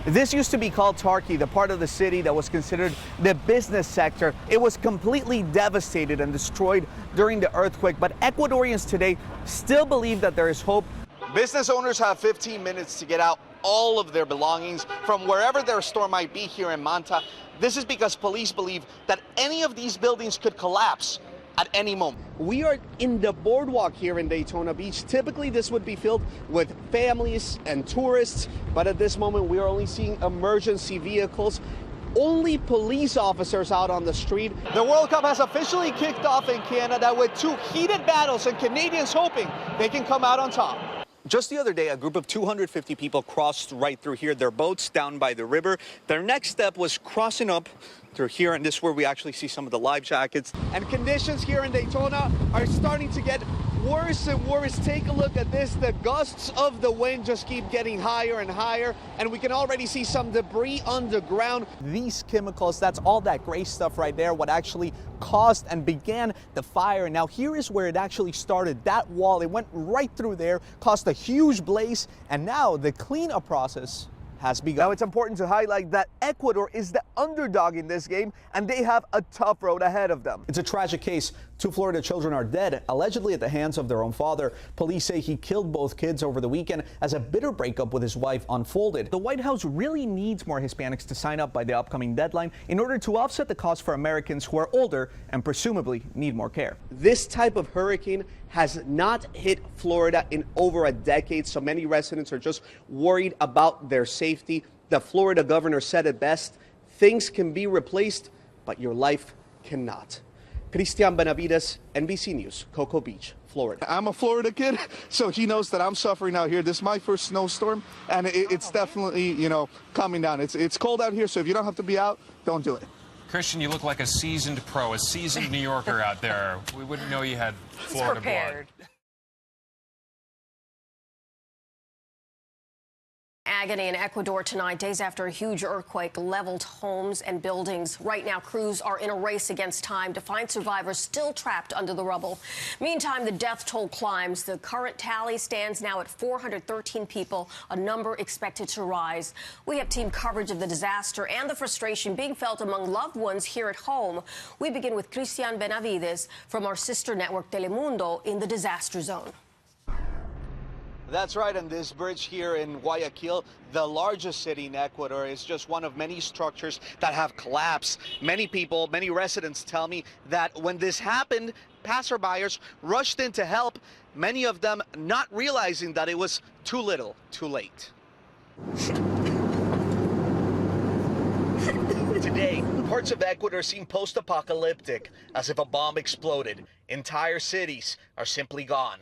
This used to be called Tarqui, the part of the city that was considered the business sector. It was completely devastated and destroyed during the earthquake, but Ecuadorians today still believe that there is hope. Business owners have 15 minutes to get out all of their belongings from wherever their store might be here in Manta. This is because police believe that any of these buildings could collapse at any moment. We are in the boardwalk here in Daytona Beach. Typically this would be filled with families and tourists, but at this moment we are only seeing emergency vehicles, only police officers out on the street. The World Cup has officially kicked off in Canada with two heated battles and Canadians hoping they can come out on top. Just the other day, a group of 250 people crossed right through here, their boats down by the river. Their next step was crossing up through here, and this is where we actually see some of the life jackets. And conditions here in Daytona are starting to get worse and worse. Take a look at this. The gusts of the wind just keep getting higher and higher, and we can already see some debris underground. These chemicals, that's all that gray stuff right there, what actually caused and began the fire. Now here is where it actually started. That wall, it went right through there, caused a huge blaze, and now the cleanup process has begun. Now it's important to highlight that Ecuador is the underdog in this game, and they have a tough road ahead of them. It's a tragic case. Two Florida children are dead, allegedly at the hands of their own father. Police say he killed both kids over the weekend as a bitter breakup with his wife unfolded. The White House really needs more Hispanics to sign up by the upcoming deadline in order to offset the cost for Americans who are older and presumably need more care. This type of hurricane has not hit Florida in over a decade, so many residents are just worried about their safety. The Florida governor said it best: things can be replaced, but your life cannot. Cristian Benavides, NBC News, Cocoa Beach, Florida. I'm a Florida kid, so he knows that I'm suffering out here. This is my first snowstorm, and it's definitely, coming down. It's cold out here, so if you don't have to be out, don't do it. Christian, you look like a seasoned pro, a seasoned New Yorker out there. We wouldn't know you had Florida blood. Agony in Ecuador tonight, days after a huge earthquake leveled homes and buildings. Right now, crews are in a race against time to find survivors still trapped under the rubble. Meantime, the death toll climbs. The current tally stands now at 413 people, a number expected to rise. We have team coverage of the disaster and the frustration being felt among loved ones here at home. We begin with Cristian Benavides from our sister network Telemundo in the disaster zone. That's right, and this bridge here in Guayaquil, the largest city in Ecuador, is just one of many structures that have collapsed. Many people, many residents tell me that when this happened, passerbyers rushed in to help, many of them not realizing that it was too little, too late. Today, parts of Ecuador seem post-apocalyptic, as if a bomb exploded. Entire cities are simply gone.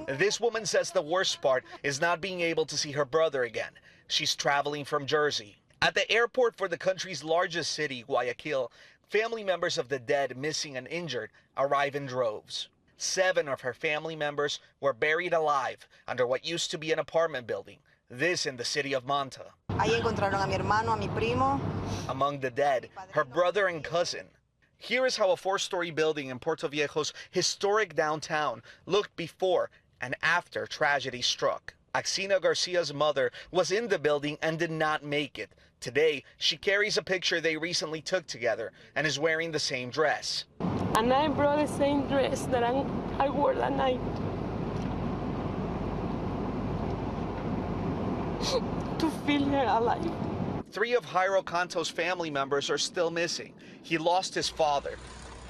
This woman says the worst part is not being able to see her brother again. She's traveling from Jersey. At the airport for the country's largest city, Guayaquil, family members of the dead, missing and injured arrive in droves. 7 of her family members were buried alive under what used to be an apartment building. This in the city of Manta. Ahí encontraron a mi hermano, a mi primo. Among the dead, her brother and cousin. Here is how a 4-story building in Puerto Viejo's historic downtown looked before and after tragedy struck. Axina Garcia's mother was in the building and did not make it. Today, she carries a picture they recently took together and is wearing the same dress. And I brought the same dress that I wore that night. To feel her alive. 3 of Jairo Canto's family members are still missing. He lost his father,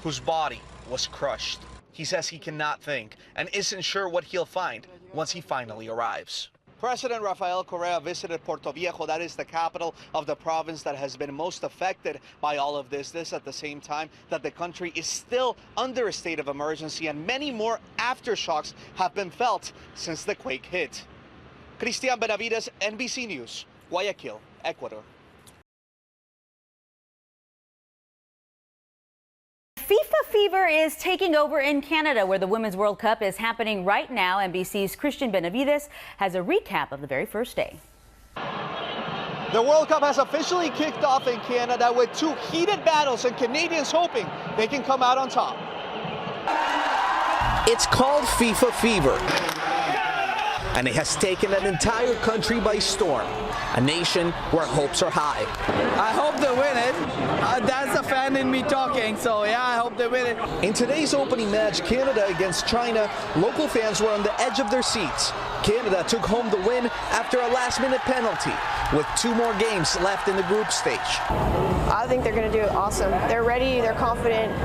whose body was crushed. He says he cannot think and isn't sure what he'll find once he finally arrives. President Rafael Correa visited Puerto Viejo. That is the capital of the province that has been most affected by all of this. This at the same time that the country is still under a state of emergency, and many more aftershocks have been felt since the quake hit. Cristian Benavides, NBC News, Guayaquil, Ecuador. FIFA fever is taking over in Canada, where the Women's World Cup is happening right now. NBC's Cristian Benavides has a recap of the very first day. The World Cup has officially kicked off in Canada with 2 heated battles, and Canadians hoping they can come out on top. It's called FIFA fever. and it has taken an entire country by storm, a nation where hopes are high. I hope they win it. That's a fan in me talking, so yeah, I hope they win it. In today's opening match, Canada against China, local fans were on the edge of their seats. Canada took home the win after a last-minute penalty, with 2 more games left in the group stage. I think they're going to do awesome. They're ready, they're confident.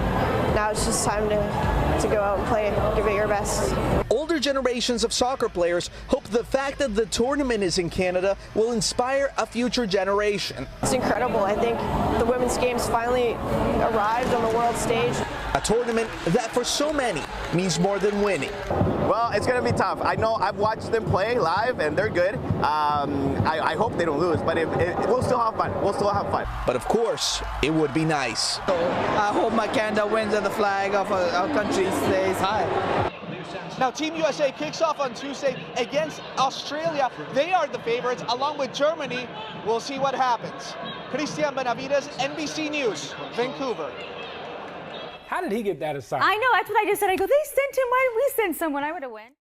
Now it's just time to go out and play and give it your best. Older generations of soccer players hope the fact that the tournament is in Canada will inspire a future generation. It's incredible. I think the women's games finally arrived on the world stage. A tournament that for so many means more than winning. Well, it's going to be tough. I know I've watched them play live and they're good. I hope they don't lose, but we'll still have fun. We'll still have fun. But of course, it would be nice. So I hope my Canada wins and the flag of our country stays high. Now, Team USA kicks off on Tuesday against Australia. They are the favorites, along with Germany. We'll see what happens. Christian Benavides, NBC News, Vancouver. How did he get that assignment? I know, that's what I just said. I go, they sent him, why didn't we send someone? I would have went.